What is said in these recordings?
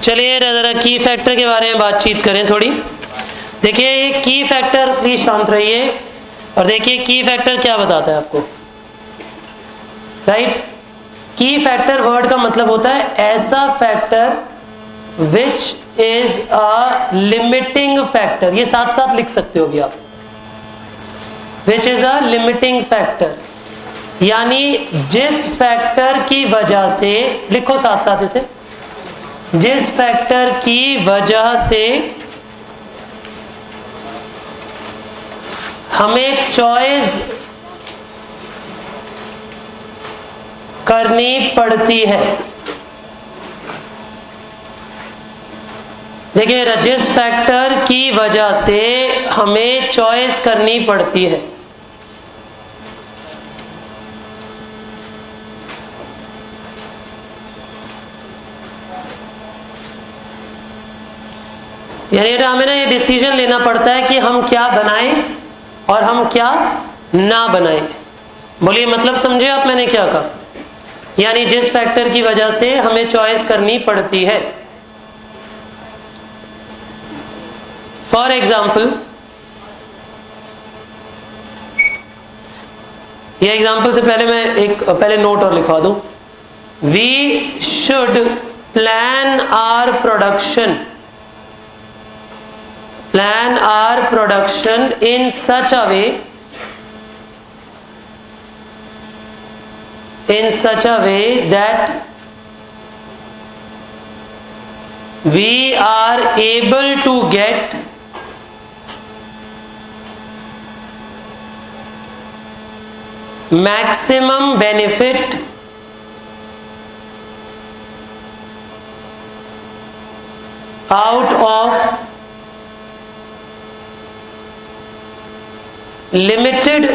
चलिए जरा की फैक्टर के बारे में बातचीत करें थोड़ी। देखिए ये की फैक्टर, प्लीज शांत रहिए और देखिए की फैक्टर क्या बताता है आपको। राइट, की फैक्टर वर्ड का मतलब होता है ऐसा factor which is a limiting factor. ये साथ साथ लिख सकते हो भी आप, which is a limiting factor, यानी जिस फैक्टर की वजह से, लिखो साथ साथ इसे, जिस फैक्टर की वजह से हमें चॉइस करनी पड़ती है। देखिए, जिस फैक्टर की वजह से हमें चॉइस करनी पड़ती है, यानी हमें ना ये डिसीजन लेना पड़ता है कि हम क्या बनाएं और हम क्या ना बनाएं। बोलिए मतलब समझे आप मैंने क्या कहा? यानी जिस फैक्टर की वजह से हमें चॉइस करनी पड़ती है। फॉर एग्जाम्पल, ये एग्जाम्पल से पहले मैं एक पहले नोट और लिखवा दूं। We should plan our production, plan our production in such a way that we are able to get maximum benefit out of limited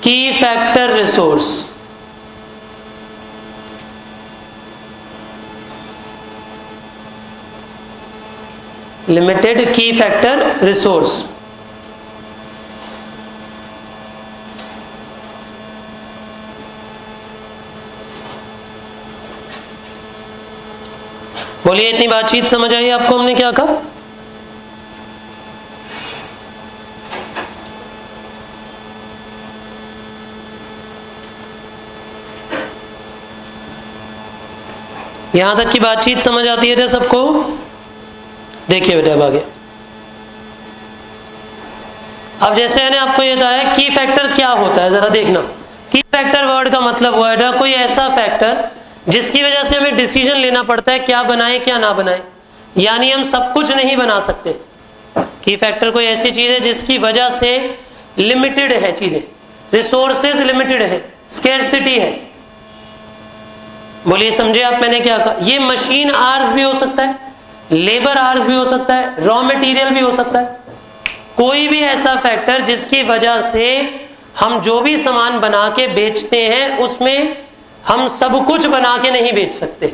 key factor resource। Limited की फैक्टर रिसोर्स। बोलिए इतनी बातचीत समझ आई आपको हमने क्या कहा? यहां तक की बातचीत समझ आती है सबको? देखिए बेटा अब आगे। अब जैसे मैंने आपको ये बताया की फैक्टर क्या होता है, जरा देखना। की फैक्टर वर्ड का मतलब हुआ है कोई ऐसा फैक्टर जिसकी वजह से हमें डिसीजन लेना पड़ता है क्या बनाए क्या ना बनाए, यानी हम सब कुछ नहीं बना सकते। की फैक्टर कोई ऐसी चीज है जिसकी वजह से लिमिटेड है चीजें, रिसोर्सेज लिमिटेड है, स्केर्सिटी है। बोलिए समझे आप मैंने क्या कहा? ये मशीन आवर्स भी हो सकता है, लेबर आवर्स भी हो सकता है, रॉ मटेरियल भी हो सकता है। कोई भी ऐसा फैक्टर जिसकी वजह से हम जो भी सामान बना के बेचते हैं उसमें हम सब कुछ बना के नहीं बेच सकते,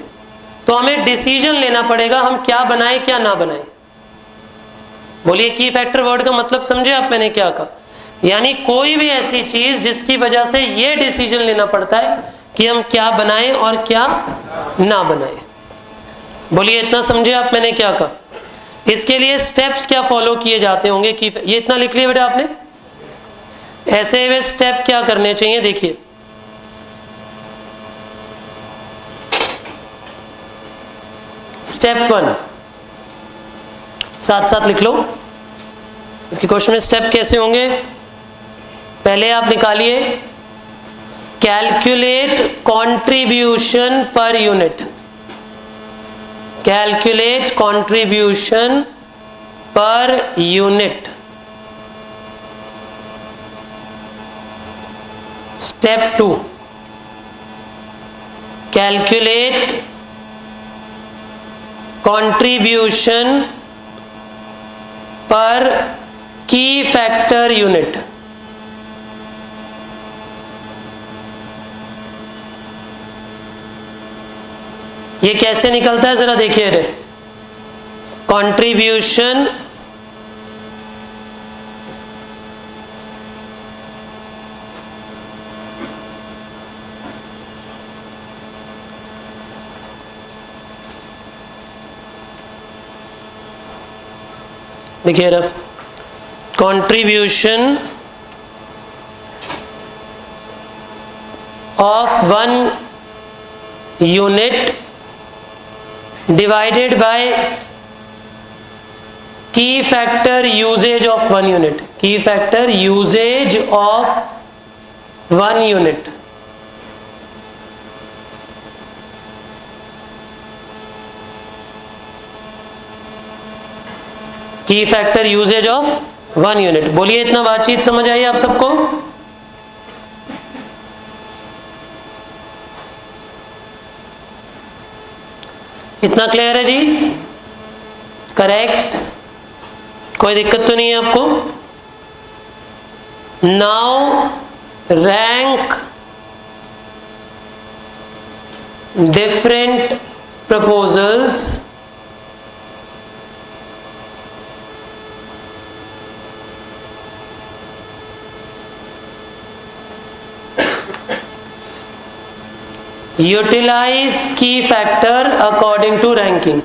तो हमें डिसीजन लेना पड़ेगा हम क्या बनाए क्या ना बनाए। बोलिए की फैक्टर वर्ड का मतलब समझे आप मैंने क्या कहा? यानी कोई भी ऐसी चीज जिसकी वजह से यह डिसीजन लेना पड़ता है कि हम क्या बनाएं और क्या ना बनाएं। बोलिए इतना समझे आप मैंने क्या कहा? इसके लिए स्टेप्स क्या फॉलो किए जाते होंगे कि ये इतना लिख लिया बेटा आपने? ऐसे वे स्टेप क्या करने चाहिए देखिए। स्टेप 1 साथ साथ लिख लो। इसके क्वेश्चन में स्टेप कैसे होंगे? पहले आप निकालिए calculate contribution per unit. Calculate contribution per unit. Step 2 calculate contribution पर की फैक्टर यूनिट। ये कैसे निकलता है जरा देखिए रे। कंट्रीब्यूशन देखिए ना, contribution of 1 unit divided by की फैक्टर यूजेज ऑफ 1 यूनिट, की फैक्टर यूजेज ऑफ 1 यूनिट। की फैक्टर यूजेज ऑफ 1 यूनिट। बोलिए, इतना बातचीत समझ आई आप सबको? इतना क्लियर है जी? करेक्ट, कोई दिक्कत तो नहीं है आपको? Now rank different proposals utilize key factor according to ranking,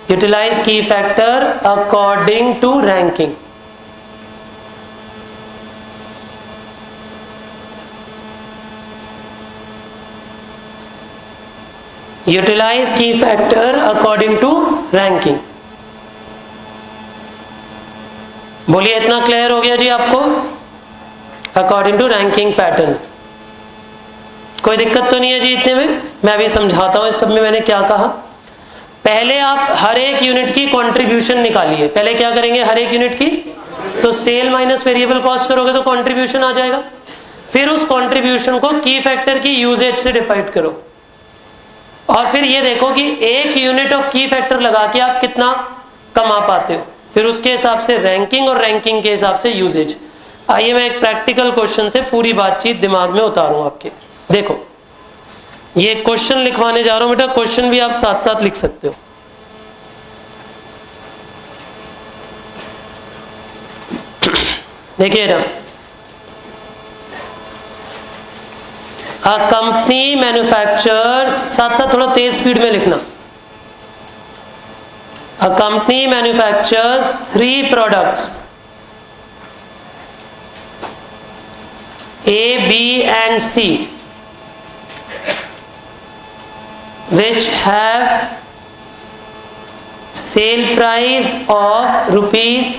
utilize key factor according to ranking। utilize key factor according to ranking। बोलिए, इतना क्लियर हो गया जी आपको? अकॉर्डिंग टू रैंकिंग पैटर्न, कोई दिक्कत तो नहीं है जी इतने में? मैं अभी समझाता हूं इस सब में मैंने क्या कहा। पहले आप हर एक यूनिट की कंट्रीब्यूशन निकालिए। पहले क्या करेंगे? हर एक यूनिट की, तो सेल माइनस वेरिएबल कॉस्ट करोगे तो कंट्रीब्यूशन आ जाएगा। फिर उस कंट्रीब्यूशन को की फैक्टर की यूजेज से डिवाइड करो, और फिर ये देखो कि एक यूनिट ऑफ की फैक्टर लगा के आप कितना कमा पाते हो। फिर उसके हिसाब से रैंकिंग, और रैंकिंग के हिसाब से यूजेज। आइए मैं एक प्रैक्टिकल क्वेश्चन से पूरी बातचीत दिमाग में उतारूं आपके। देखो, ये क्वेश्चन लिखवाने जा रहा हूं बेटा, क्वेश्चन भी आप साथ साथ लिख सकते हो। देखिए ना, अ कंपनी मैन्युफैक्चर्स, साथ साथ थोड़ा तेज स्पीड में लिखना। A company manufactures 3 products A, B and C which have sale price of rupees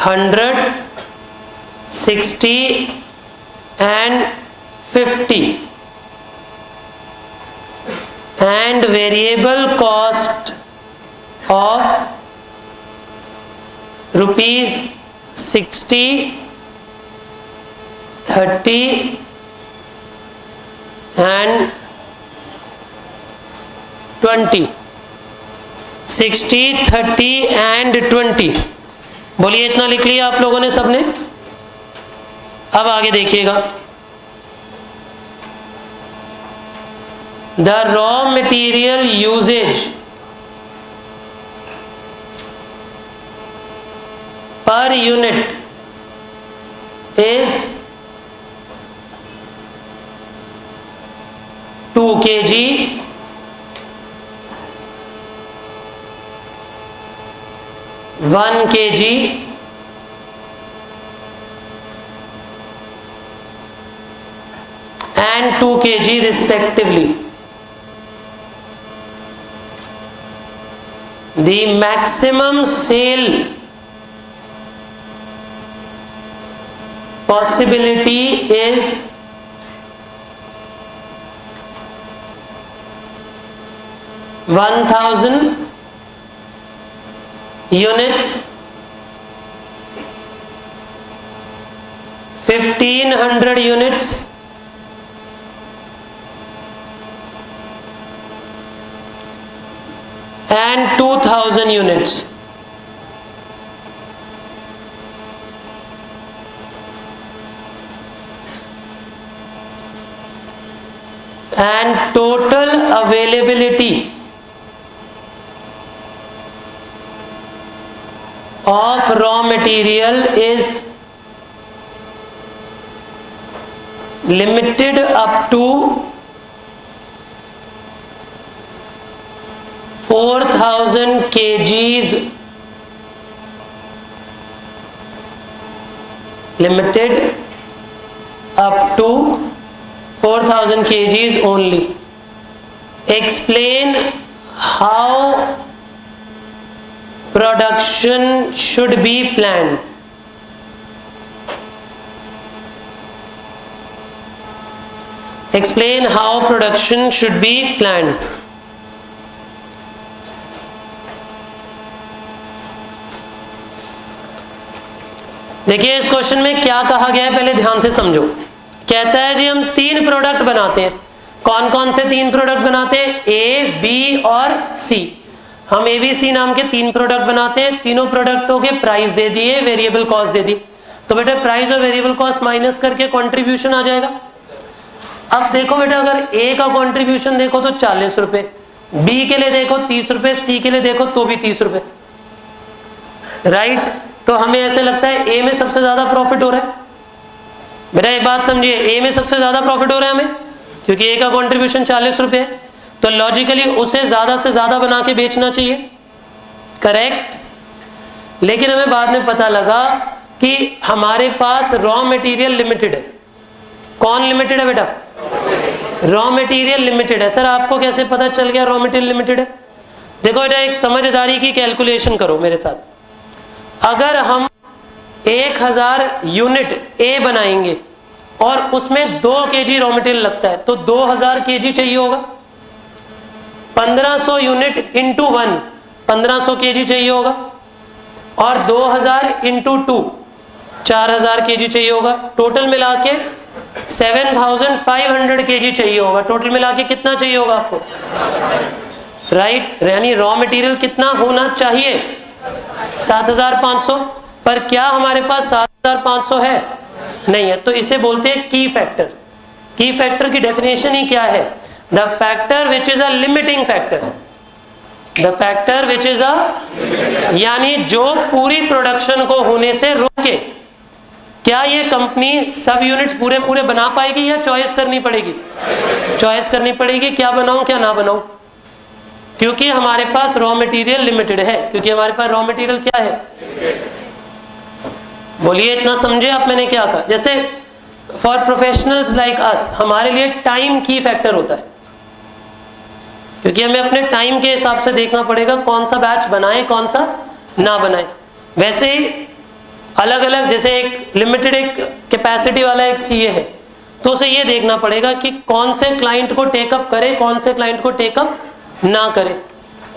100, 60 and 50 and variable cost of rupees 60, 30 and 20, 60, 30 and 20। बोलिए, इतना लिख लिया आप लोगों ने सबने? अब आगे देखिएगा, the raw material usages per unit is 2 kg, 1 kg and 2 kg respectively. The maximum sale possibility is 1000 units, 1500 units, and 2000 units। And total availability of raw material is limited up to 4000 kgs limited up to 4000 kgs only. Explain how production should be planned. Explain how production should be planned. देखिए इस question में क्या कहा गया है, पहले ध्यान से समझो। कहता है जी हम 3 प्रोडक्ट बनाते हैं। कौन कौन से 3 प्रोडक्ट बनाते हैं? ए, बी और सी। हम ए, बी, सी नाम के 3 प्रोडक्ट बनाते हैं। तीनों प्रोडक्टों के प्राइस दे दिए, वेरिएबल कॉस्ट दे दी। तो बेटा प्राइस और वेरिएबल कॉस्ट माइनस करके कंट्रीब्यूशन आ जाएगा। अब देखो बेटा, अगर ए का कंट्रीब्यूशन देखो तो 40 रुपए, बी के लिए देखो 30 रुपए, सी के लिए देखो तो भी 30 रुपए, राइट। तो हमें ऐसे लगता है ए में सबसे ज्यादा प्रॉफिट हो रहा है। बेटा एक बात समझिए, ए में सबसे ज्यादा प्रॉफिट हो रहा है हमें, क्योंकि ए का कंट्रीब्यूशन 40 रुपए है। तो लॉजिकली उसे ज्यादा से ज्यादा बना के बेचना चाहिए, करेक्ट। लेकिन हमें बाद में पता लगा कि हमारे पास रॉ मटेरियल लिमिटेड है। कौन लिमिटेड है बेटा? रॉ मटेरियल लिमिटेड है। सर आपको कैसे पता चल गया रॉ मटेरियल लिमिटेड है? देखो बेटा एक समझदारी की कैलकुलेशन करो मेरे साथ। अगर हम 1000 यूनिट ए बनाएंगे और उसमें 2 kg रॉ मटेरियल लगता है तो 2000 kg चाहिए होगा। 1500 यूनिट इंटू 1 1500 kg चाहिए होगा, और 2000 इंटू 2 4000 kg चाहिए होगा। टोटल मिला के 7500 kg चाहिए होगा। टोटल मिला के कितना चाहिए होगा आपको? राइट, यानी रॉ मटेरियल कितना होना चाहिए? 7500। पर क्या हमारे पास 7500 है? नहीं है। तो इसे बोलते हैं की फैक्टर। की फैक्टर की डेफिनेशन ही क्या है? The factor which is a limiting factor. The factor which is a, यानी जो पूरी प्रोडक्शन को होने से रोके। क्या ये कंपनी सब यूनिट्स पूरे पूरे बना पाएगी या चॉइस करनी पड़ेगी? चॉइस करनी पड़ेगी, क्या बनाऊं क्या ना बनाऊं, क्योंकि हमारे पास रॉ मटेरियल लिमिटेड है। क्योंकि हमारे पास रॉ मटेरियल क्या है? बोलिए इतना समझे आप मैंने क्या कहा? जैसे फॉर प्रोफेशनल्स लाइक अस, हमारे लिए टाइम की फैक्टर होता है, क्योंकि हमें अपने टाइम के हिसाब से देखना पड़ेगा कौन सा बैच बनाए कौन सा ना बनाए। वैसे ही अलग अलग, जैसे एक लिमिटेड एक कैपेसिटी वाला एक सीए है, तो उसे ये देखना पड़ेगा कि कौन से क्लाइंट को टेकअप करे, कौन से क्लाइंट को टेकअप ना करे।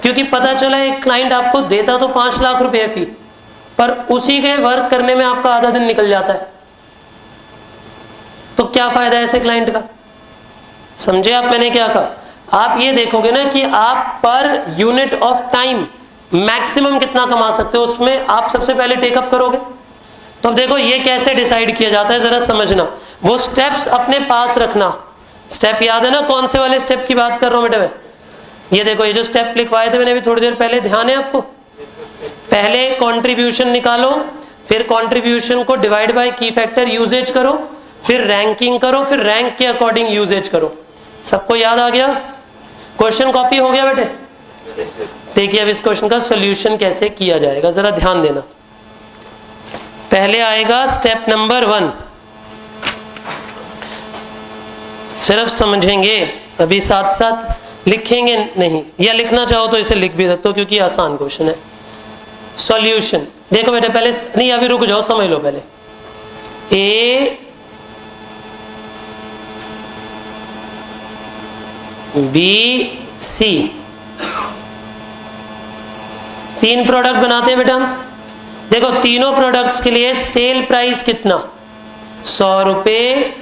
क्योंकि पता चला एक क्लाइंट आपको देता तो 5 लाख रुपए फी, पर उसी के वर्क करने में आपका आधा दिन निकल जाता है, तो क्या फायदा है ऐसे क्लाइंट का? समझे आप मैंने क्या कहा? आप ये देखोगे ना कि आप per unit of time maximum कितना कमा सकते हो, उसमें आप सबसे पहले टेकअप करोगे। तो अब देखो ये कैसे डिसाइड किया जाता है, जरा समझना। वो स्टेप्स अपने पास रखना। स्टेप याद है ना? कौन से वाले स्टेप की बात कर रहा हूं बेटा मैं? ये देखो, ये जो स्टेप लिखवाए थे मैंने अभी थोड़ी देर पहले, ध्यान है आपको? पहले कंट्रीब्यूशन निकालो, फिर कंट्रीब्यूशन को डिवाइड बाय की फैक्टर यूजेज करो, फिर रैंकिंग करो, फिर रैंक के अकॉर्डिंग यूजेज करो। सबको याद आ गया? क्वेश्चन कॉपी हो गया बेटे? देखिए अब इस क्वेश्चन का सॉल्यूशन कैसे किया जाएगा, जरा ध्यान देना। पहले आएगा स्टेप नंबर 1, सिर्फ समझेंगे, अभी साथ साथ लिखेंगे नहीं, या लिखना चाहो तो इसे लिख भी सकते हो क्योंकि आसान क्वेश्चन है। सॉल्यूशन देखो बेटे, पहले नहीं अभी रुक जाओ, समझ लो पहले। ए बी सी 3 प्रोडक्ट बनाते हैं बेटा हम। देखो तीनों प्रोडक्ट्स के लिए सेल प्राइस कितना? 100 रुपए,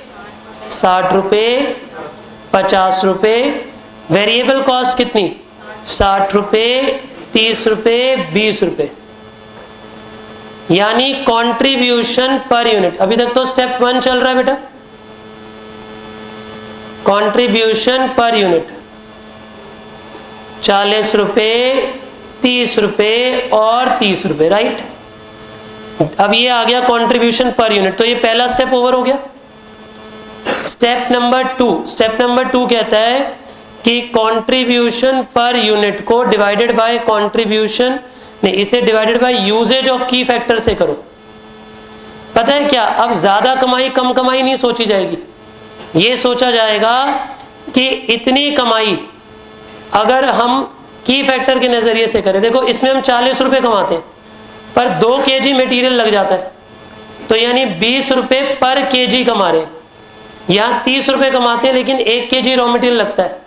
60 रुपए, 50 रुपए। वेरिएबल कॉस्ट कितनी? 60 रुपए, 30 रुपए, 20 रुपए। यानी कंट्रीब्यूशन पर यूनिट। अभी तक तो स्टेप 1 चल रहा है बेटा, कंट्रीब्यूशन पर यूनिट 40 रुपए, 30 रुपए और 30 रुपए, राइट। अब ये आ गया कंट्रीब्यूशन पर यूनिट, तो ये पहला स्टेप ओवर हो गया। स्टेप नंबर 2 कहता है कि कंट्रीब्यूशन पर यूनिट को डिवाइडेड बाय कंट्रीब्यूशन नहीं, इसे डिवाइडेड बाय यूजेज ऑफ की फैक्टर से करो। पता है क्या, अब ज्यादा कमाई कम कमाई नहीं सोची जाएगी, ये सोचा जाएगा कि इतनी कमाई अगर हम की फैक्टर के नजरिए से करें। देखो इसमें हम 40 रुपए कमाते हैं पर 2 kg मटेरियल लग जाता है, तो यानी 20 रुपए पर केजी कमा रहे हैं। यहाँ 30 रुपए कमाते हैं लेकिन 1 kg रॉ मटेरियल लगता है,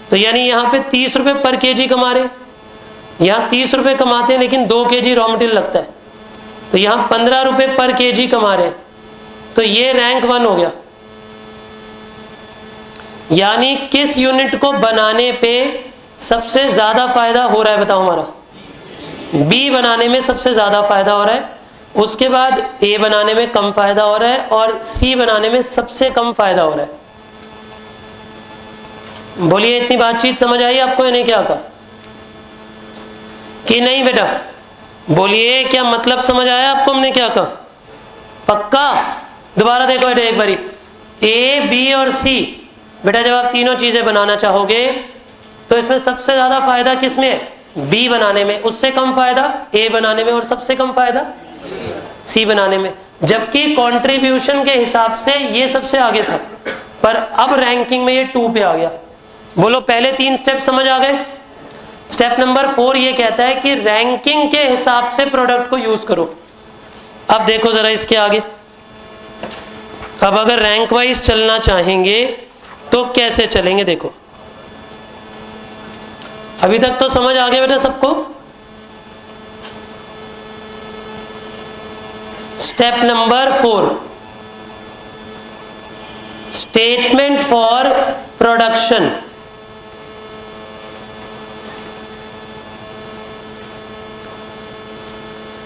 तो यानी यहाँ पे 30 रुपए पर केजी कमा रहे हैं। यहाँ 30 रुपए कमाते हैं लेकिन 2 kg रॉ मटेरियल लगता है, तो यहाँ 15 रुपए पर केजी कमा रहे हैं, तो ये रैंक 1 हो गया। यानी किस यूनिट को बनाने पे सबसे ज्यादा फायदा हो रहा है बताओ हमारा? बी बनाने में सबसे ज्यादा फायदा हो रहा है, उसके बाद ए बनाने में कम फायदा हो रहा है और सी बनाने में सबसे कम फायदा हो रहा है। बोलिए इतनी बातचीत समझ आई आपको? इन्हें क्या कहा कि नहीं बेटा? बोलिए क्या मतलब समझ आया आपको हमने क्या कहा? पक्का? दोबारा देखो बेटा एक बारी, ए बी और सी। बेटा जब आप तीनों चीजें बनाना चाहोगे तो इसमें सबसे ज्यादा फायदा किसमें है? बी बनाने में, उससे कम फायदा ए बनाने में और सबसे कम फायदा सी बनाने में। जबकि कंट्रीब्यूशन के हिसाब से ये सबसे आगे था, पर अब रैंकिंग में ये 2 पे आ गया। बोलो पहले 3 स्टेप समझ आ गए? स्टेप नंबर 4 ये कहता है कि रैंकिंग के हिसाब से प्रोडक्ट को यूज करो। अब देखो जरा इसके आगे, अब अगर रैंक वाइज चलना चाहेंगे तो कैसे चलेंगे? देखो अभी तक तो समझ आ गया बेटा सबको? Step number 4, statement for production.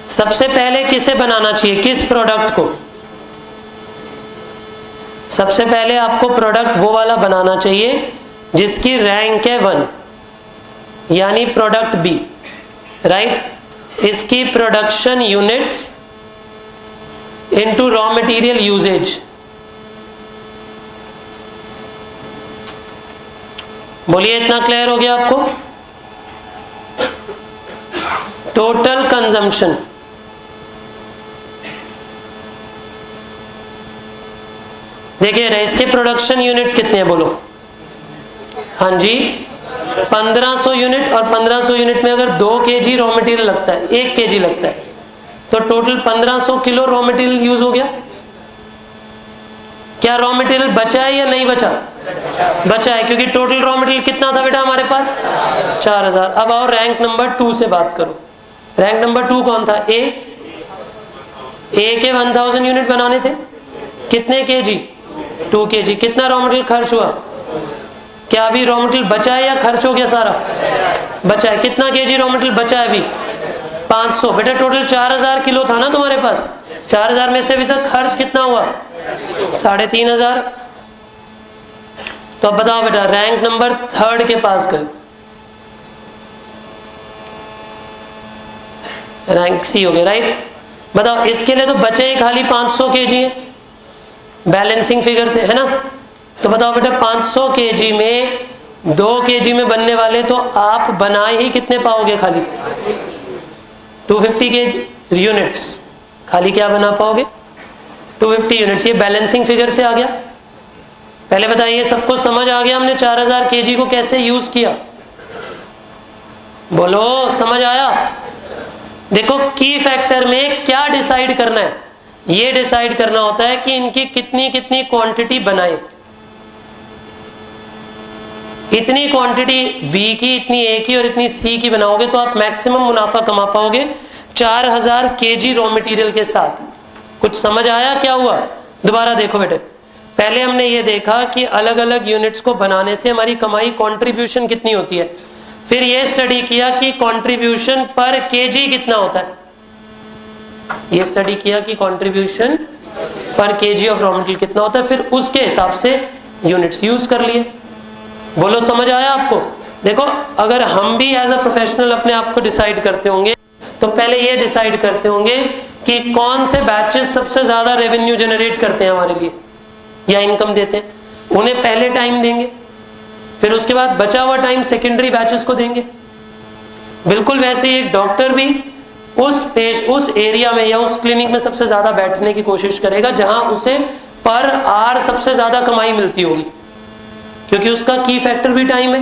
सबसे पहले किसे बनाना चाहिए, किस प्रोडक्ट को? सबसे पहले आपको प्रोडक्ट वो वाला बनाना चाहिए जिसकी रैंक है 1, यानी प्रोडक्ट बी, राइट। इसकी production units into raw material usages. बोलिए इतना क्लियर हो गया आपको? टोटल कंजम्पशन, देखिए इसके प्रोडक्शन यूनिट्स कितने हैं बोलो? हाँ जी 1500 यूनिट, और 1500 यूनिट में अगर 2 kg रॉ मटेरियल लगता है, 1 kg लगता है, तो total 1500 kilo raw material use हो गया। क्या रॉ मटेरियल बचा है या नहीं बचा? बचा है, क्योंकि टोटल रॉ मटेरियल कितना था बेटा हमारे पास? 4000। अब आओ रैंक नंबर 2 से बात करो। रैंक नंबर 2 कौन था? ए के 1000 यूनिट बनाने थे, कितने kg? 2 kg। कितना रॉ मटेरियल खर्च हुआ? क्या अभी रॉ मटेरियल बचा है या खर्च हो गया सारा? बचा है। कितना kg रॉ मटेरियल बचा है अभी? 500। बेटा टोटल 4000 किलो था ना तुम्हारे पास, 4000 में से अभी तक खर्च कितना हुआ? 3500। तो अब बताओ बेटा रैंक नंबर 3 के पास गए, रैंक सी हो गया, राइट। बताओ इसके लिए तो बचे ही खाली 500 kg है बैलेंसिंग फिगर से, है ना। तो बताओ बेटा 500 kg में 2 kg में बनने वाले तो आप बना ही कितने पाओगे? खाली 250 kg यूनिट्स। खाली क्या बना पाओगे? 250 यूनिट्स। ये बैलेंसिंग फिगर से आ गया। पहले बताइए सबको समझ आ गया हमने 4000 kg को कैसे यूज किया? बोलो समझ आया? देखो की फैक्टर में क्या डिसाइड करना है? ये डिसाइड करना होता है कि इनकी कितनी कितनी क्वांटिटी बनाए। इतनी क्वांटिटी बी की, इतनी ए की और इतनी सी की बनाओगे तो आप मैक्सिमम मुनाफा कमा पाओगे 4000 kg रॉ मटेरियल के साथ। कुछ समझ आया क्या हुआ? दोबारा देखो बेटे, पहले हमने ये देखा कि अलग अलग यूनिट्स को बनाने से हमारी कमाई कंट्रीब्यूशन कितनी होती है। फिर ये स्टडी किया कि कंट्रीब्यूशन पर केजी कितना होता है। ये स्टडी किया कि कंट्रीब्यूशन पर केजी ऑफ रॉ मटेरियल कितना होता है, फिर उसके हिसाब से यूनिट्स यूज कर लिए। बोलो समझ आया आपको? देखो अगर हम भी एज अ प्रोफेशनल अपने आप को डिसाइड करते होंगे तो पहले ये डिसाइड करते होंगे कि कौन से बैचेस सबसे ज्यादा रेवेन्यू जनरेट करते हैं हमारे लिए या इनकम देते हैं, उन्हें पहले टाइम देंगे। फिर उसके बाद बचा हुआ टाइम सेकेंडरी बैचेस को देंगे। बिल्कुल वैसे ही एक डॉक्टर भी उस एरिया में या उस क्लिनिक में सबसे ज्यादा बैठने की कोशिश करेगा जहां उसे पर आवर सबसे ज्यादा कमाई मिलती होगी, क्योंकि उसका की फैक्टर भी टाइम है।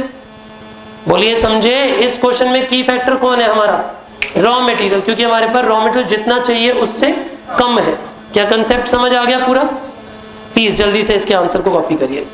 बोलिए समझे, इस क्वेश्चन में की फैक्टर कौन है हमारा? रॉ मटेरियल, क्योंकि हमारे पास रॉ मटेरियल जितना चाहिए उससे कम है। क्या कंसेप्ट समझ आ गया पूरा? प्लीज जल्दी से इसके आंसर को कॉपी करिए।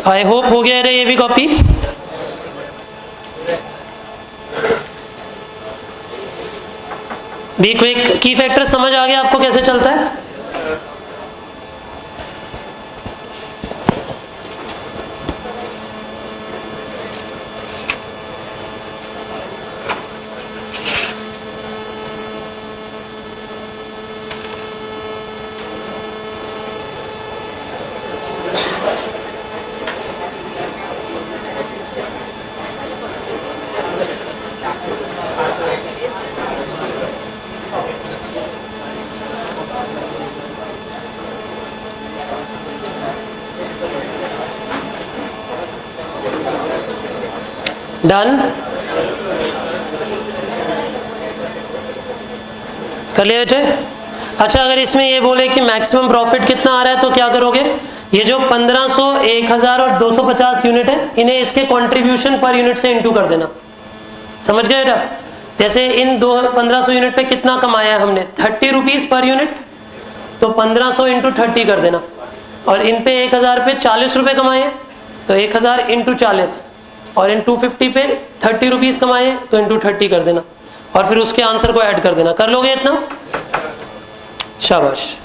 आई होप हो गया है ये भी कॉपी। बी क्विक, की फैक्टर समझ आ गया आपको कैसे चलता है? डन, कर लिया बेटे। अच्छा, अगर इसमें ये बोले कि मैक्सिमम प्रॉफिट कितना आ रहा है तो क्या करोगे? ये जो 1500, 1000 और 250 यूनिट है, इन्हें इसके कंट्रीब्यूशन पर यूनिट से इंटू कर देना। समझ गए बेटा? जैसे इन 1500 यूनिट पे कितना कमाया है हमने, 30 रुपीज पर यूनिट, तो 1500 इंटू 30 कर देना। और इन पे 1000 पे 40 रुपए कमाए तो 1000 इंटू 40, और इन 250 पे 30 रुपीज कमाए तो इंटू 30 कर देना, और फिर उसके आंसर को ऐड कर देना। कर लोगे इतना? शाबाश।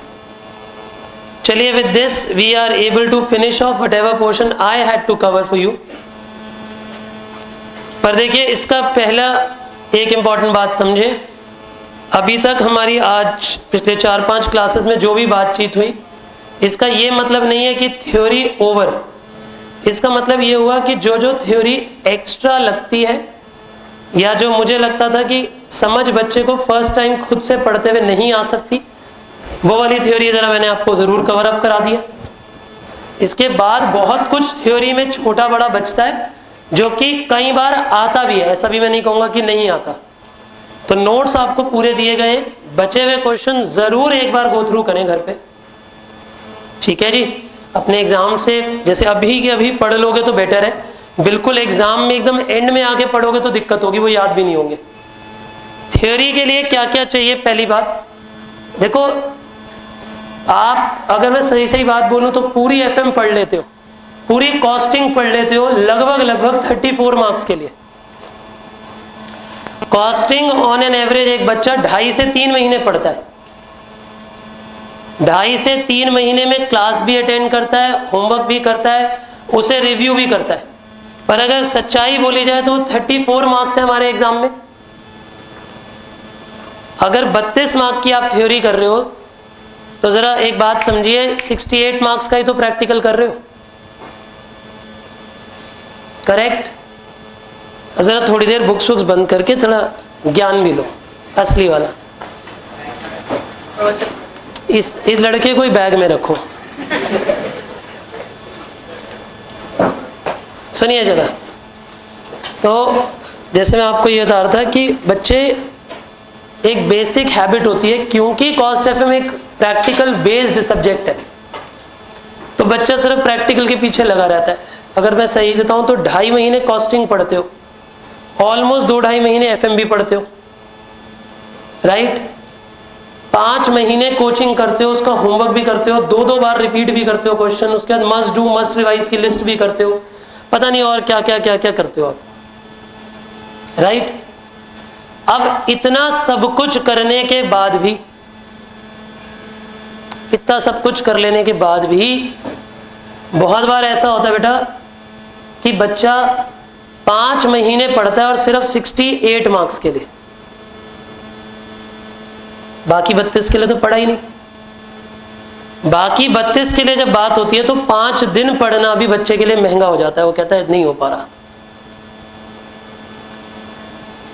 चलिए, with this we are able to finish off whatever portion I had to cover for you. पर देखिए, इसका पहला एक इंपॉर्टेंट बात समझे, अभी तक हमारी आज पिछले 4-5 क्लासेस में जो भी बातचीत हुई, इसका ये मतलब नहीं है कि थ्योरी ओवर। इसका मतलब ये हुआ कि जो जो थ्योरी एक्स्ट्रा लगती है, या जो मुझे लगता था कि समझ बच्चे को फर्स्ट टाइम खुद से पढ़ते हुए नहीं आ सकती, वो वाली थ्योरी जरा मैंने आपको जरूर कवर अप करा दिया। इसके बाद बहुत कुछ थ्योरी में छोटा बड़ा बचता है, जो कि कई बार आता भी है, ऐसा भी मैं नहीं कहूंगा कि नहीं आता। तो नोट्स आपको पूरे दिए गए, बचे हुए क्वेश्चन जरूर एक बार गो थ्रू करें घर पे, ठीक है जी। अपने एग्जाम से जैसे अभी के अभी पढ़ लोगे तो बेटर है, बिल्कुल एग्जाम में एकदम एंड में आके पढ़ोगे तो दिक्कत होगी, वो याद भी नहीं होंगे। थ्योरी के लिए क्या क्या चाहिए, पहली बात देखो, आप अगर मैं सही सही बात बोलूं तो पूरी एफएम पढ़ लेते हो, पूरी कॉस्टिंग पढ़ लेते हो, लगभग 34 मार्क्स के लिए। कॉस्टिंग ऑन एन एवरेज एक बच्चा 2.5 से 3 महीने पढ़ता है। 2.5 से 3 महीने में क्लास भी अटेंड करता है, होमवर्क भी करता है, उसे रिव्यू भी करता है। पर अगर सच्चाई बोली जाए तो 34 मार्क्स है हमारे एग्जाम में। अगर 32 मार्क्स की आप थ्योरी कर रहे हो तो जरा एक बात समझिए, 68 मार्क्स का ही तो प्रैक्टिकल कर रहे हो, करेक्ट? जरा थोड़ी देर बुक्स वुक्स बंद करके थोड़ा ज्ञान भी लो, असली वाला। इस लड़के को ही बैग में रखो। सुनिए जरा, तो जैसे मैं आपको ये बता रहा था कि बच्चे एक बेसिक हैबिट होती है, क्योंकि कॉस्ट एफएम एक प्रैक्टिकल बेस्ड सब्जेक्ट है, तो बच्चा सिर्फ प्रैक्टिकल के पीछे लगा रहता है। अगर मैं सही बताऊं तो 2.5 महीने कॉस्टिंग पढ़ते हो, ऑलमोस्ट 2-2.5 महीने एफएम भी पढ़ते हो, राइट? 5 महीने कोचिंग करते हो, उसका होमवर्क भी करते हो, 2-2 बार रिपीट भी करते हो क्वेश्चन, उसके बाद मस्ट डू मस्ट रिवाइज की लिस्ट भी करते हो, पता नहीं और क्या क्या क्या क्या करते हो आप, राइट? अब इतना सब कुछ करने के बाद भी, इतना सब कुछ कर लेने के बाद भी बहुत बार ऐसा होता है बेटा कि बच्चा 5 महीने पढ़ता है और सिर्फ 68 मार्क्स के लिए, बाकी 32 के लिए तो पढ़ा ही नहीं। बाकी 32 के लिए जब बात होती है तो 5 दिन पढ़ना भी बच्चे के लिए महंगा हो जाता है, वो कहता है नहीं हो पा रहा।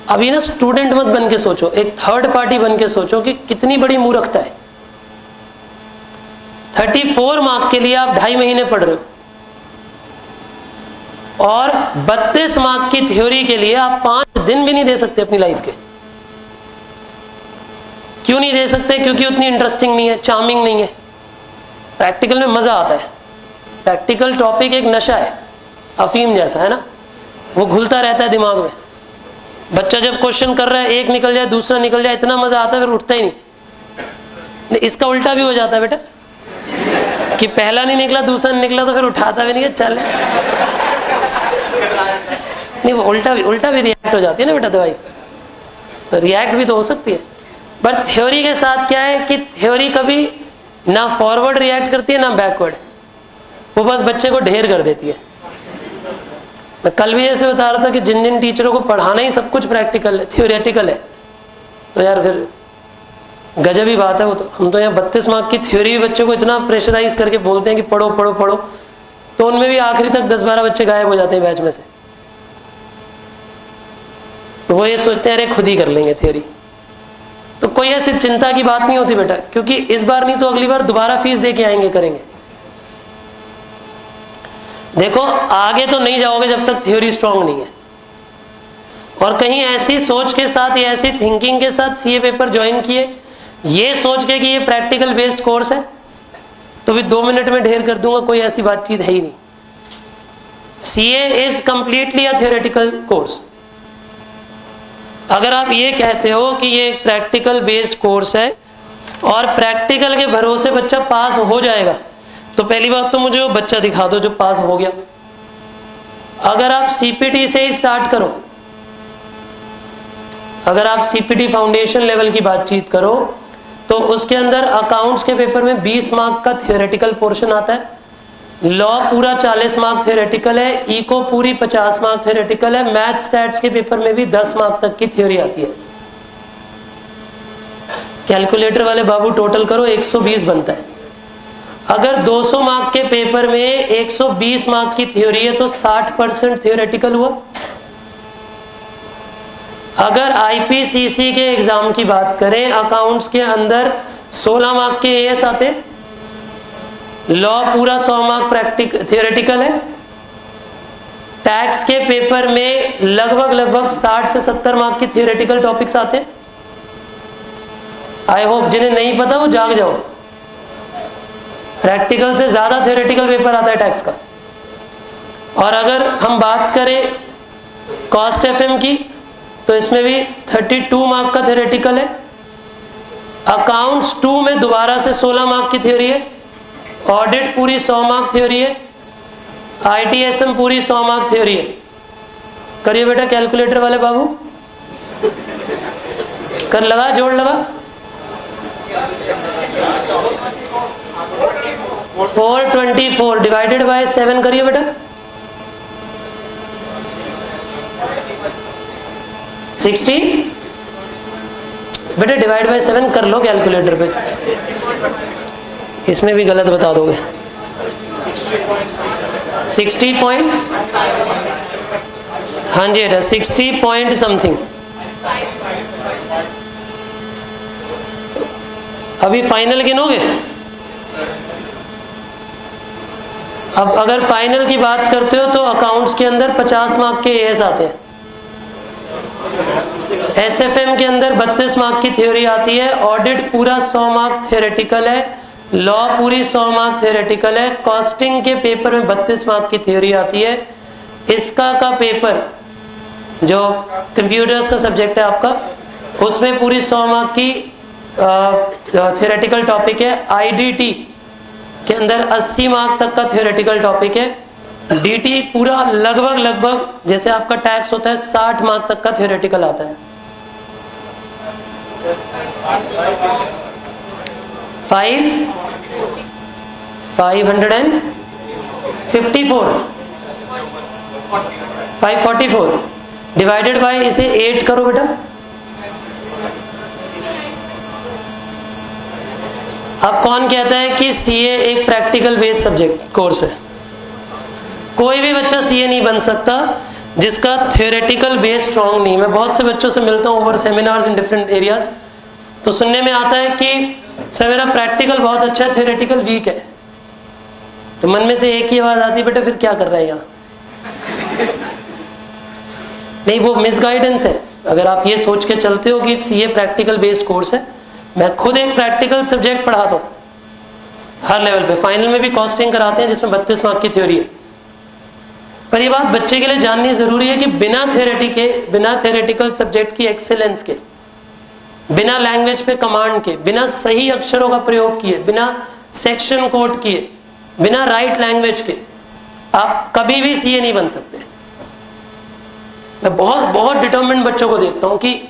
अभी ना स्टूडेंट मत बन के सोचो, एक थर्ड पार्टी बन के सोचो कि कितनी बड़ी मूर्खता है। 34 मार्क के लिए आप 2.5 महीने पढ़ रहे हो, और 32 मार्क की थ्योरी के लिए आप 5 दिन भी नहीं दे सकते अपनी लाइफ के। क्यों नहीं दे सकते? क्योंकि उतनी इंटरेस्टिंग नहीं है, चार्मिंग नहीं है। प्रैक्टिकल में मजा आता है, प्रैक्टिकल टॉपिक एक नशा है, अफीम जैसा है ना, वो घुलता रहता है दिमाग में। बच्चा जब क्वेश्चन कर रहा है, एक निकल जाए दूसरा निकल जाए, इतना मजा आता है, फिर उठता ही नहीं। इसका उल्टा भी हो जाता है बेटा, कि पहला नहीं निकला दूसरा नहीं निकला तो फिर उठाता भी नहीं है, चल नहीं, वो उल्टा भी रिएक्ट हो जाती है ना बेटा दवाई, तो रिएक्ट भी तो हो सकती है। पर थ्योरी के साथ क्या है कि थ्योरी कभी ना फॉरवर्ड रिएक्ट करती है ना बैकवर्ड, वो बस बच्चे को ढेर कर देती है। मैं कल भी ऐसे बता रहा था कि जिन जिन टीचरों को पढ़ाना ही सब कुछ प्रैक्टिकल है, थ्योरेटिकल है, तो यार फिर गजब ही बात है वो तो। हम तो यहाँ 32 मार्क की थ्योरी भी बच्चों को इतना प्रेशराइज करके बोलते हैं कि पढ़ो पढ़ो पढ़ो, तो उनमें भी आखिरी तक 10-12 बच्चे गायब हो जाते हैं बैच में से। तो वो ये सोचते हैं अरे खुद ही कर लेंगे थ्योरी। तो कोई ऐसी चिंता की बात नहीं होती बेटा, क्योंकि इस बार नहीं तो अगली बार दोबारा फीस दे के आएंगे, करेंगे। देखो आगे तो नहीं जाओगे जब तक थ्योरी स्ट्रांग नहीं है, और कहीं ऐसी सोच के साथ या ऐसी थिंकिंग के साथ सीए पेपर ज्वाइन किए, ये सोच के कि ये प्रैक्टिकल बेस्ड कोर्स है, तो भी 2 मिनट में ढेर कर दूंगा, कोई ऐसी बातचीत है ही नहीं। CA is completely a theoretical course. अगर आप ये कहते हो कि ये एक प्रैक्टिकल बेस्ड कोर्स है और प्रैक्टिकल के भरोसे बच्चा पास हो जाएगा, तो पहली बात तो मुझे वो बच्चा दिखा दो जो पास हो गया। अगर आप सीपीटी से ही स्टार्ट करो, अगर आप सीपीटी फाउंडेशन लेवल की बातचीत करो, तो उसके अंदर अकाउंट्स के पेपर में 20 मार्क का थियोरेटिकल पोर्शन आता है, लॉ पूरा 40 मार्क थियोरेटिकल है, इको पूरी 50 मार्क थियोरेटिकल है, मैथ स्टैट्स के पेपर में भी 10 मार्क तक की थ्योरी आती है। कैलकुलेटर वाले बाबू टोटल करो, 120 बनता है। अगर 200 मार्क के पेपर में 120 मार्क की थ्योरी है तो 60% थियोरेटिकल हुआ। अगर आईपीसीसी के एग्जाम की बात करें, अकाउंट्स के अंदर 16 मार्क के एएस आते, लॉ पूरा 100 मार्क थियोरेटिकल है, टैक्स के पेपर में लगभग 60 से 70 मार्क की थियोरेटिकल टॉपिक्स आते। आई होप जिन्हें नहीं पता वो जाग जाओ, प्रैक्टिकल से ज्यादा थियोरेटिकल पेपर आता है टैक्स का। और अगर हम बात करें कॉस्ट एफएम की, तो इसमें भी 32 मार्क का थियोरेटिकल है। अकाउंट्स 2 में दोबारा से 16 मार्क की थ्योरी है, ऑडिट पूरी 100 मार्क थ्योरी है, आईटीएसएम पूरी 100 मार्क थ्योरी है। करिए बेटा कैलकुलेटर वाले बाबू, कर लगा, जोड़ लगा। 424 डिवाइडेड बाय 7 करिए बेटा, 60 बेटा डिवाइड बाय 7 कर लो कैलकुलेटर पे, इसमें भी गलत बता दोगे। 60 पॉइंट, हाँ जी बेटा 60 पॉइंट समथिंग। अभी फाइनल गिनोगे? अब अगर फाइनल की बात करते हो तो अकाउंट्स के अंदर 50 मार्क के एएस आते हैं, एसएफएम के अंदर 32 मार्क की थ्योरी आती है, ऑडिट पूरा 100 मार्क थियोरेटिकल है, लॉ पूरी 100 मार्क थियोरेटिकल है, कॉस्टिंग के पेपर में 32 मार्क की थ्योरी आती है, इसका का पेपर जो कंप्यूटर्स का सब्जेक्ट है आपका, उसमें पूरी 100 मार्क की थियोरेटिकल टॉपिक है, आईडीटी के अंदर 80 मार्क तक का थियोरेटिकल टॉपिक है, डीटी पूरा लगभग जैसे आपका टैक्स होता है 60 मार्क तक का थियोरेटिकल आता है। 544 डिवाइडेड बाय इसे 8 करो बेटा। अब कौन कहता है कि सीए एक प्रैक्टिकल बेस्ड सब्जेक्ट कोर्स है? कोई भी बच्चा सीए नहीं बन सकता जिसका थियोरेटिकल बेस स्ट्रांग नहीं। मैं बहुत से बच्चों से मिलता हूँ over seminars in different areas, तो सुनने में आता है कि सर मेरा प्रैक्टिकल बहुत अच्छा है, थियोरेटिकल वीक है। तो मन में से एक ही आवाज आती है, बेटा फिर क्या कर रहा है यहाँ? नहीं, वो मिसगाइडेंस है। अगर आप ये सोच के चलते हो कि सीए प्रैक्टिकल बेस्ड कोर्स है, मैं खुद एक प्रैक्टिकल सब्जेक्ट पढ़ाता हूँ हर लेवल पे, फाइनल में भी कॉस्टिंग कराते हैं जिसमें 32 मार्क की थ्योरी है। पर ये बात बच्चे के लिए जाननी जरूरी है कि बिना थियोरेटिकल सब्जेक्ट की एक्सेलेंस के, बिना लैंग्वेज पे कमांड के, बिना सही अक्षरों का प्रयोग किए, बिना सेक्शन कोड किए, बिना राइट लैंग्वेज के आप कभी भी सीए नहीं बन सकते। मैं बहुत डिटरमिन्ड बच्चों को देखता हूँ कि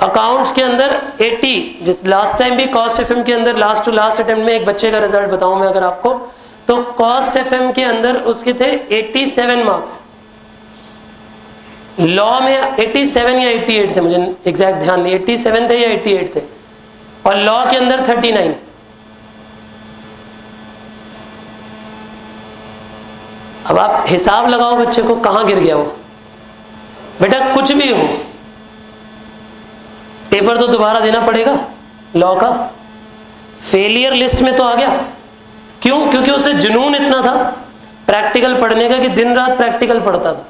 अकाउंट्स के अंदर 80, जिस लास्ट टाइम भी कॉस्ट एफएम के अंदर लास्ट टू लास्ट अटेम्प्ट में एक बच्चे का रिजल्ट बताऊं मैं अगर आपको, तो कॉस्ट एफएम के अंदर उसके थे 87 मार्क्स, लॉ में 87 या 88 थे, मुझे एग्जैक्ट ध्यान नहीं, 87 थे या 88 थे, और लॉ के अंदर 39। अब आप हिसाब लगाओ बच्चे को कहां गिर गया वो। बेटा कुछ भी हो, पेपर तो दोबारा देना पड़ेगा लॉ का, फेलियर लिस्ट में तो आ गया। क्यों? क्योंकि उसे जुनून इतना था प्रैक्टिकल पढ़ने का कि दिन रात प्रैक्टिकल पढ़ता था।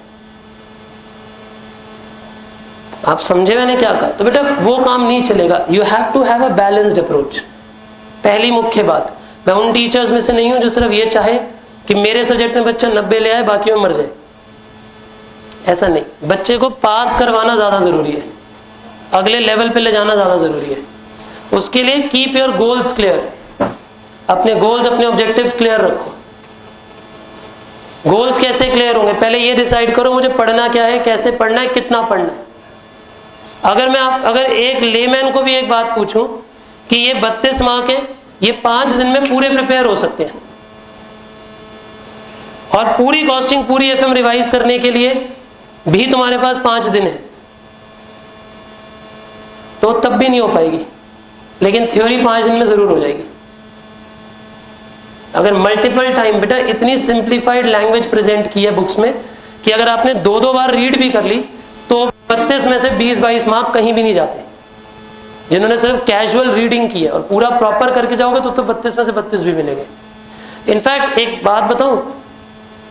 आप समझे मैंने क्या कहा? तो बेटा वो काम नहीं चलेगा। You have to have a balanced approach. पहली मुख्य बात, मैं उन टीचर्स में से नहीं हूं जो सिर्फ ये चाहे कि मेरे सब्जेक्ट में बच्चा 90 ले आए, बाकी में मर जाए। ऐसा नहीं, बच्चे को पास करवाना ज़्यादा ज़रूरी है, अगले लेवल पे ले जाना ज़्यादा ज़रूरी है। उसके लिए कीप योर गोल्स क्लियर, अपने गोल्स, अपने ऑब्जेक्टिव्स क्लियर रखो। गोल्स कैसे क्लियर होंगे? पहले ये डिसाइड करो मुझे पढ़ना क्या है, कैसे पढ़ना है, कितना पढ़ना है। अगर एक लेमैन को भी एक बात पूछूं कि ये 32 मार्क है, ये 5 दिन में पूरे प्रिपेयर हो सकते हैं, और पूरी कॉस्टिंग, पूरी एफएम रिवाइज करने के लिए भी तुम्हारे पास 5 दिन है, तो तब भी नहीं हो पाएगी। लेकिन थ्योरी 5 दिन में जरूर हो जाएगी। अगर मल्टीपल टाइम, बेटा इतनी सिंप्लीफाइड लैंग्वेज प्रेजेंट की है बुक्स में कि अगर आपने 2-2 बार रीड भी कर ली तो 32 में से 20-22 मार्क कहीं भी नहीं जाते। जिन्होंने सिर्फ कैजुअल रीडिंग की है और पूरा प्रॉपर करके जाओगे तो 32 में से 32 भी मिलेंगे। इनफैक्ट एक बात बताऊं,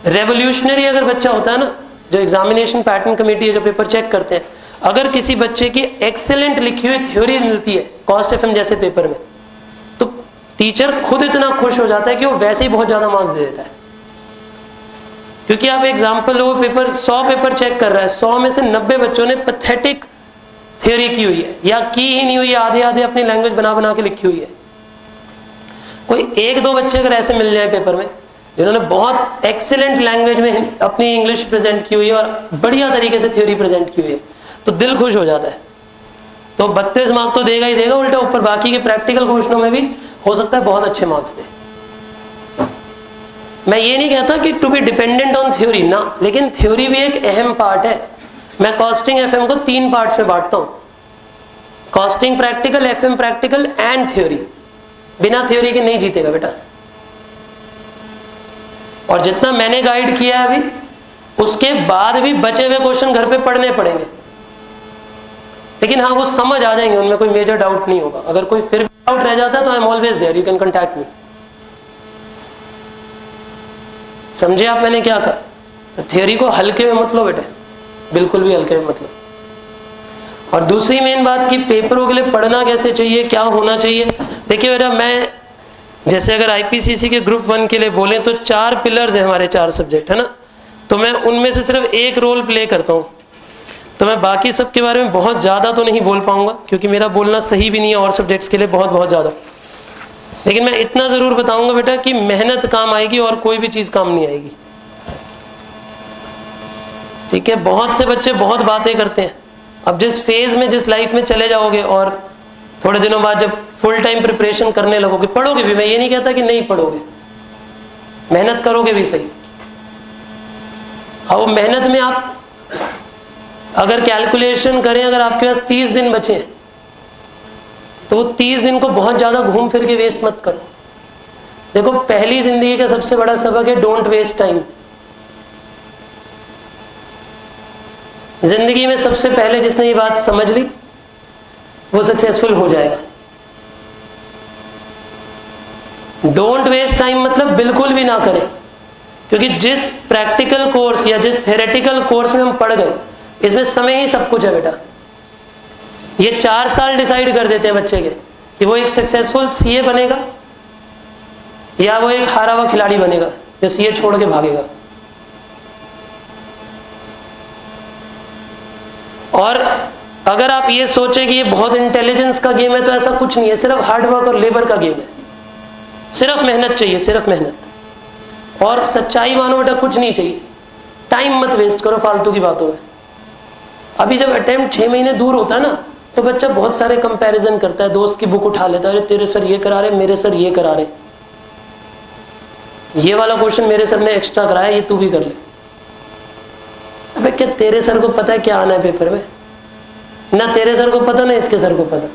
रेवोल्यूशनरी अगर बच्चा होता है ना, जो एग्जामिनेशन पैटर्न कमेटी है जो पेपर चेक करते हैं, अगर किसी बच्चे की एक्सेलेंट लिखी हुई थ्योरी मिलती है कॉस्ट एफएम जैसे पेपर में, तो टीचर खुद इतना खुश हो जाता है कि वो वैसे ही बहुत ज्यादा मार्क्स दे देता है। क्योंकि आप एग्जाम्पल लो, पेपर 100 पेपर चेक कर रहा है, 100 में से 90 बच्चों ने पैथेटिक थ्योरी की हुई है, या की ही नहीं हुई है, आधे आधे अपनी लैंग्वेज बना बना के लिखी हुई है। कोई 1-2 बच्चे अगर ऐसे मिल जाए पेपर में जिन्होंने बहुत एक्सीलेंट लैंग्वेज में अपनी इंग्लिश प्रेजेंट की हुई है और बढ़िया तरीके से थ्योरी प्रेजेंट की हुई है, तो दिल खुश हो जाता है। तो 32 मार्क तो देगा ही देगा, उल्टा ऊपर बाकी के प्रैक्टिकल क्वेश्चनों में भी हो सकता है बहुत अच्छे मार्क्स दे। मैं ये नहीं कहता कि to be dependent on theory ना, लेकिन थ्योरी भी एक अहम पार्ट है। मैं कॉस्टिंग एफएम को 3 पार्ट्स में बांटता हूं, costing practical, FM practical and theory. बिना थ्योरी के नहीं जीतेगा बेटा। और जितना मैंने गाइड किया है अभी, उसके बाद भी बचे हुए क्वेश्चन घर पे पढ़ने पड़ेंगे, लेकिन हाँ वो समझ आ जाएंगे, उनमें कोई मेजर डाउट नहीं होगा। अगर कोई फिर भी डाउट रह जाता है तो I am always there, you can contact me. समझे आप मैंने क्या कहा? तो थ्योरी को हल्के में मत लो बेटे, बिल्कुल भी हल्के में मत लो। और दूसरी मेन बात कि पेपरों के लिए पढ़ना कैसे चाहिए, क्या होना चाहिए। देखिए बेटा, मैं जैसे अगर आईपीसीसी के ग्रुप 1 के लिए बोले तो 4 पिलर्स है हमारे, 4 सब्जेक्ट है ना, तो मैं उनमें से सिर्फ एक रोल प्ले करता हूँ। तो मैं बाकी सब के बारे में बहुत ज़्यादा तो नहीं बोल पाऊंगा, क्योंकि मेरा बोलना सही भी नहीं है और सब्जेक्ट्स के लिए बहुत ज़्यादा। लेकिन मैं इतना ज़रूर बताऊंगा बेटा कि मेहनत काम आएगी और कोई भी चीज़ काम नहीं आएगी। ठीक है, बहुत से बच्चे बहुत बातें करते हैं। अब जिस फेज में, जिस लाइफ में चले जाओगे और थोड़े दिनों बाद जब फुल टाइम प्रिपरेशन करने लगोगे, पढ़ोगे भी, मैं ये नहीं कहता कि नहीं पढ़ोगे, मेहनत करोगे भी सही। अब मेहनत में आप अगर कैलकुलेशन करें, अगर आपके पास 30 दिन बचे तो 30 दिन को बहुत ज्यादा घूम फिर के वेस्ट मत करो। देखो, पहली जिंदगी का सबसे बड़ा सबक है डोंट वेस्ट टाइम। जिंदगी में सबसे पहले जिसने ये बात समझ ली वो सक्सेसफुल हो जाएगा। डोंट वेस्ट टाइम मतलब बिल्कुल भी ना करें, क्योंकि जिस प्रैक्टिकल कोर्स या जिस थ्योरेटिकल कोर्स में हम पढ़ गए, इसमें समय ही सब कुछ है बेटा। ये 4 साल डिसाइड कर देते हैं बच्चे के कि वो एक सक्सेसफुल सीए बनेगा या वो एक हारा हुआ खिलाड़ी बनेगा जो सीए छोड़ के भागेगा। और अगर आप ये सोचें कि ये बहुत इंटेलिजेंस का गेम है, तो ऐसा कुछ नहीं है, सिर्फ हार्डवर्क और लेबर का गेम है। सिर्फ मेहनत चाहिए, सिर्फ मेहनत। और सच्चाई मानो बेटा, कुछ नहीं चाहिए। टाइम मत वेस्ट करो फालतू की बातों में। अभी जब अटेम्प्ट 6 महीने दूर होता है ना, तो बच्चा बहुत सारे कंपैरिजन करता है, दोस्त की बुक उठा लेता है, अरे तेरे सर ये करा रहे, मेरे सर ये करा रहे, ये वाला क्वेश्चन मेरे सर ने एक्स्ट्रा कराया, ये तू भी कर ले। अबे क्या तेरे सर को पता है क्या आना है पेपर में? ना तेरे सर को पता ना इसके सर को पता।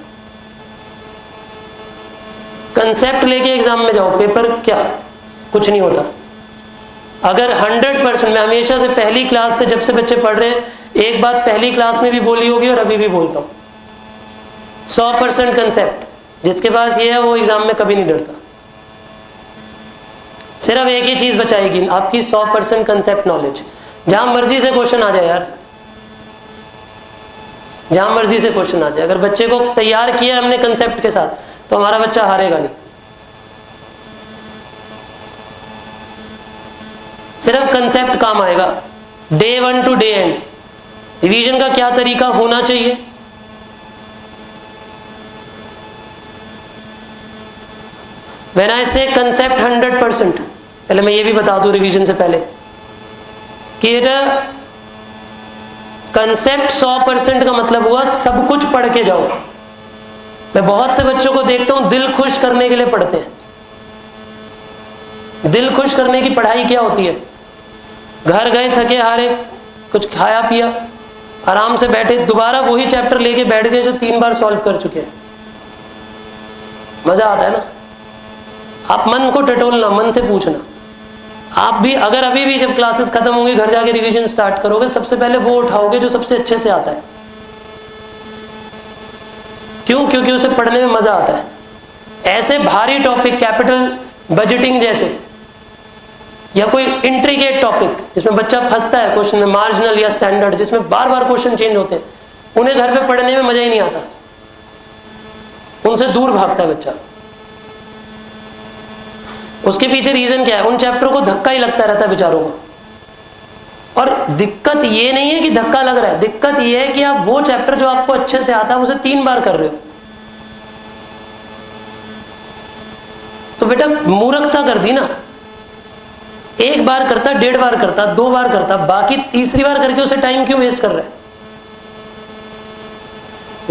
कंसेप्ट लेके एग्जाम में जाओ, पेपर क्या कुछ नहीं होता। अगर 100%, मैं हमेशा से पहली क्लास से जब से बच्चे पढ़ रहे हैं, एक बात पहली क्लास में भी बोली होगी और अभी भी बोलता हूं, 100% कंसेप्ट। जिसके पास ये है वो एग्जाम में कभी नहीं डरता। सिर्फ एक ही चीज बचाएगी आपकी, 100% कंसेप्ट नॉलेज। जहां मर्जी से क्वेश्चन आ जाए यार, जहां मर्जी से क्वेश्चन आ जाए, अगर बच्चे को तैयार किया हमने कंसेप्ट के साथ, तो हमारा बच्चा हारेगा नहीं। सिर्फ कंसेप्ट काम आएगा। Day 1 to day end revision का क्या तरीका होना चाहिए? व्हेन आई से कंसेप्ट 100%, पहले मैं ये भी बता दूं रिवीजन से पहले कि कंसेप्ट 100% का मतलब हुआ सब कुछ पढ़ के जाओ। मैं बहुत से बच्चों को देखता हूं दिल खुश करने के लिए पढ़ते हैं। दिल खुश करने की पढ़ाई क्या होती है? घर गए थके हारे, कुछ खाया पिया, आराम से बैठे, दोबारा वही चैप्टर लेके बैठ गए जो 3 बार सॉल्व कर चुके हैं। मजा आता है ना? आप मन को टटोलना, मन से पूछना। आप भी अगर अभी भी जब क्लासेस खत्म होंगी घर जाके रिवीजन स्टार्ट करोगे, सबसे पहले वो उठाओगे जो सबसे अच्छे से आता है। क्यों? क्योंकि उसे पढ़ने में मजा आता है। ऐसे भारी टॉपिक, कैपिटल बजटिंग जैसे, या कोई इंट्रिकेट टॉपिक जिसमें बच्चा फंसता है क्वेश्चन में, मार्जिनल या स्टैंडर्ड, जिसमें बार बार क्वेश्चन चेंज होते हैं, उन्हें घर पे पढ़ने में मजा ही नहीं आता, उनसे दूर भागता है बच्चा। उसके पीछे रीजन क्या है? उन चैप्टरों को धक्का ही लगता रहता है बेचारों को। और दिक्कत ये नहीं है कि धक्का लग रहा है, दिक्कत ये है कि आप वो चैप्टर जो आपको अच्छे से आता है उसे 3 बार कर रहे हो। तो बेटा मूर्खता कर दी ना। 1 बार करता, 1.5 बार करता, 2 बार करता, बाकी तीसरी बार करके उसे टाइम क्यों वेस्ट कर रहा है?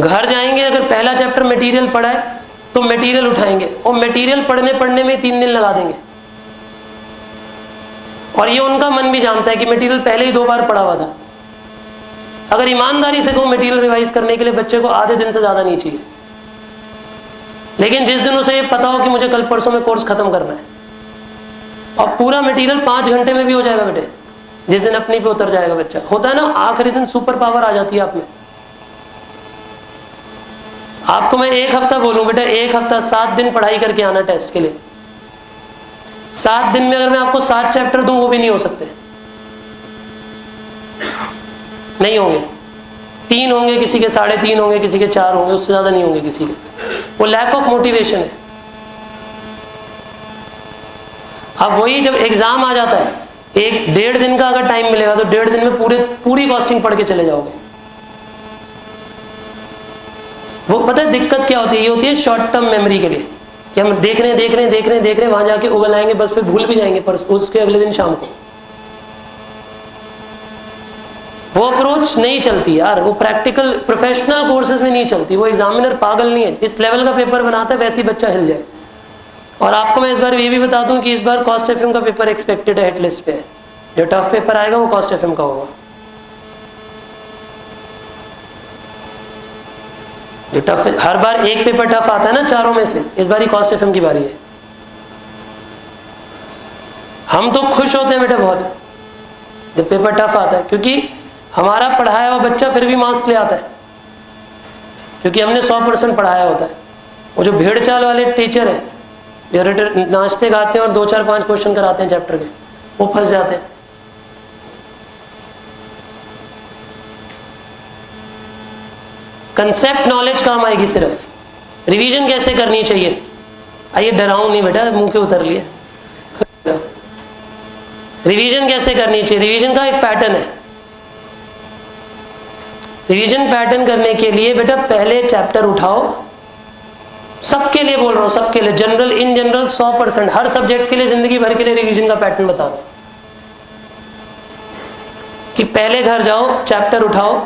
घर जाएंगे, अगर पहला चैप्टर मटेरियल पढ़ा है तो मटेरियल उठाएंगे, और मटेरियल पढ़ने में 3 दिन लगा देंगे। और ये उनका मन भी जानता है कि मटेरियल पहले ही 2 बार पढ़ा हुआ था। अगर ईमानदारी से कहूं, मटेरियल रिवाइज करने के लिए बच्चे को आधे दिन से ज्यादा नहीं चाहिए। लेकिन जिस दिन उसे ये पता हो कि मुझे कल परसों में कोर्स खत्म करना है, और पूरा मटेरियल 5 घंटे में भी हो जाएगा बेटे, जिस दिन अपनी पे उतर जाएगा बच्चा, होता है ना, आखिरी दिन सुपर पावर आ जाती है आप में। आपको मैं 1 हफ्ता बोलूं बेटा, 1 हफ्ता 7 दिन पढ़ाई करके आना टेस्ट के लिए। 7 दिन में अगर मैं आपको 7 चैप्टर दूं, वो भी नहीं हो सकते, नहीं होंगे। 3 होंगे, किसी के 3.5 होंगे, किसी के 4 होंगे, उससे ज्यादा नहीं होंगे किसी के। वो लैक ऑफ मोटिवेशन है। अब वही जब एग्जाम आ जाता है, 1-1.5 दिन का अगर टाइम मिलेगा तो 1.5 दिन में पूरी कॉस्टिंग पढ़ के चले जाओगे। वो पता है दिक्कत क्या होती है? ये होती है शॉर्ट टर्म मेमोरी के लिए, कि हम देख रहे हैं वहां जाके उगल आएंगे, बस फिर भूल भी जाएंगे, पर उसके अगले दिन शाम को। वो अप्रोच नहीं चलती यार, वो प्रैक्टिकल प्रोफेशनल कोर्सेज में नहीं चलती। वो एग्जामिनर पागल नहीं है, इस लेवल का पेपर बनाता है वैसे ही बच्चा हिल जाए। और आपको मैं इस बार ये भी बता दूं कि इस बार कॉस्ट एफएम का पेपर एक्सपेक्टेड है, हिट लिस्ट पे है। जो टफ पेपर आएगा वो कॉस्ट एफएम का होगा। जो टफ, हर बार एक पेपर टफ आता है ना चारों में से, इस बार ही कॉस्ट एफएम की बारी है। हम तो खुश होते हैं बेटा बहुत जब पेपर टफ आता है, क्योंकि हमारा पढ़ाया हुआ बच्चा फिर भी मार्क्स ले आता है, क्योंकि हमने 100% पढ़ाया होता है। वो जो भेड़ चाल वाले टीचर है, जो नाचते गाते हैं और 2-4-5 क्वेश्चन कराते हैं चैप्टर के, वो फंस जाते हैं। कंसेप्ट नॉलेज काम आएगी सिर्फ। रिवीजन कैसे करनी चाहिए? आइए डराऊं नहीं बेटा, मुंह के उतर लिए। रिवीजन कैसे करनी चाहिए? रिवीजन का एक पैटर्न है। रिवीजन पैटर्न करने के लिए बेटा पहले चैप्टर उठाओ, सबके लिए बोल रहा हूं, सबके लिए, general, in general 100%, her subject के लिए, जिंदगी भर के लिए रिवीजन का पैटर्न बता दो कि पहले घर जाओ, चैप्टर उठाओ,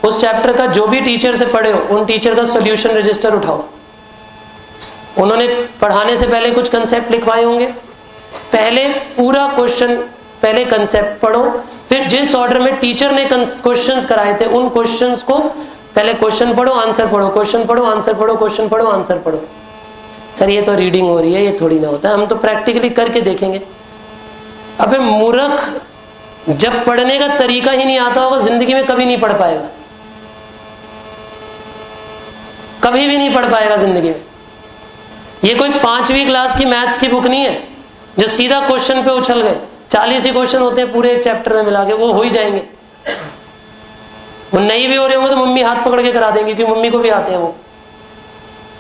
उस चैप्टर का जो भी टीचर से पढ़े हो उन टीचर का सॉल्यूशन रजिस्टर उठाओ। उन्होंने पढ़ाने से पहले कुछ कंसेप्ट लिखवाए होंगे, पहले पूरा क्वेश्चन, पहले कंसेप्ट पढ़ो, फिर जिस ऑर्डर में टीचर ने क्वेश्चंस कराए थे उन क्वेश्चंस को पहले क्वेश्चन पढ़ो, आंसर पढ़ो, क्वेश्चन पढ़ो, आंसर पढ़ो, क्वेश्चन पढ़ो, आंसर पढ़ो। सर ये तो रीडिंग हो रही है, ये थोड़ी ना होता है, हम तो प्रैक्टिकली करके देखेंगे। अबे मूर्ख, जब पढ़ने का तरीका ही नहीं आता होगा जिंदगी में कभी नहीं पढ़ पाएगा, कभी भी नहीं पढ़ पाएगा जिंदगी में। ये कोई 5वीं क्लास की मैथ्स की बुक नहीं है जो सीधा क्वेश्चन पे उछल गए। 40 ही क्वेश्चन होते हैं पूरे एक चैप्टर में मिला के, वो हो ही जाएंगे। वो नहीं भी हो रहे होंगे तो मम्मी हाथ पकड़ के करा देंगे, क्योंकि मम्मी को भी आते हैं वो।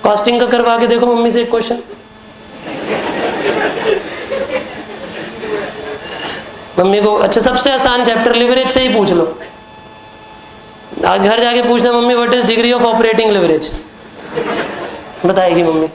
कॉस्टिंग का करवा के देखो मम्मी से एक क्वेश्चन। मम्मी को अच्छा सबसे आसान चैप्टर लिवरेज से ही पूछ लो, आज घर जाके पूछना mummy what is degree of operating leverage, बताएगी मम्मी।